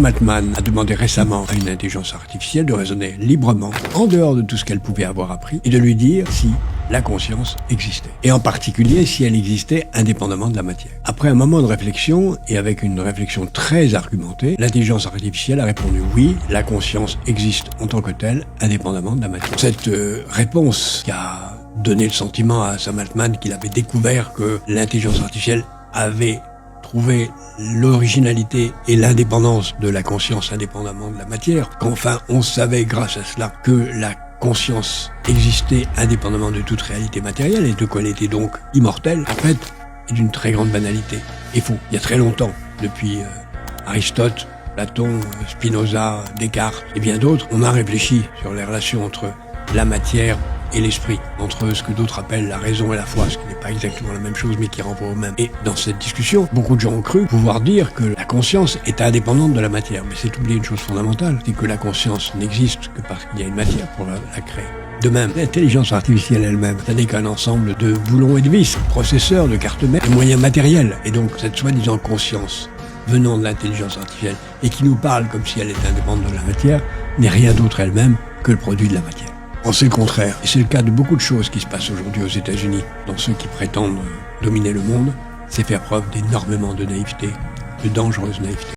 Altman a demandé récemment à une intelligence artificielle de raisonner librement, en dehors de tout ce qu'elle pouvait avoir appris, et de lui dire si la conscience existait. Et en particulier si elle existait indépendamment de la matière. Après un moment de réflexion, et avec une réflexion très argumentée, l'intelligence artificielle a répondu oui, la conscience existe en tant que telle, indépendamment de la matière. Cette réponse qui a donné le sentiment à Sam Altman qu'il avait découvert que l'intelligence artificielle avait trouvé l'originalité et l'indépendance de la conscience indépendamment de la matière, qu'enfin on savait grâce à cela que la conscience existait indépendamment de toute réalité matérielle et de qu'elle était donc immortelle, en fait, est d'une très grande banalité. Et faux. Il y a très longtemps, depuis Aristote, Platon, Spinoza, Descartes et bien d'autres, on a réfléchi sur les relations entre la matière et l'esprit, entre ce que d'autres appellent la raison et la foi, ce qui n'est pas exactement la même chose mais qui renvoie au même. Et dans cette discussion, beaucoup de gens ont cru pouvoir dire que la conscience est indépendante de la matière, mais c'est oublier une chose fondamentale, c'est que la conscience n'existe que parce qu'il y a une matière pour la créer. De même, l'intelligence artificielle elle-même, ça n'est qu'un ensemble de boulons et de vis, processeurs, de cartes mères, de moyens matériels. Et donc cette soi-disant conscience venant de l'intelligence artificielle et qui nous parle comme si elle était indépendante de la matière, n'est rien d'autre elle-même que le produit de la matière. C'est le contraire, et c'est le cas de beaucoup de choses qui se passent aujourd'hui aux États-Unis, dans ceux qui prétendent dominer le monde, c'est faire preuve d'énormément de naïveté, de dangereuse naïveté.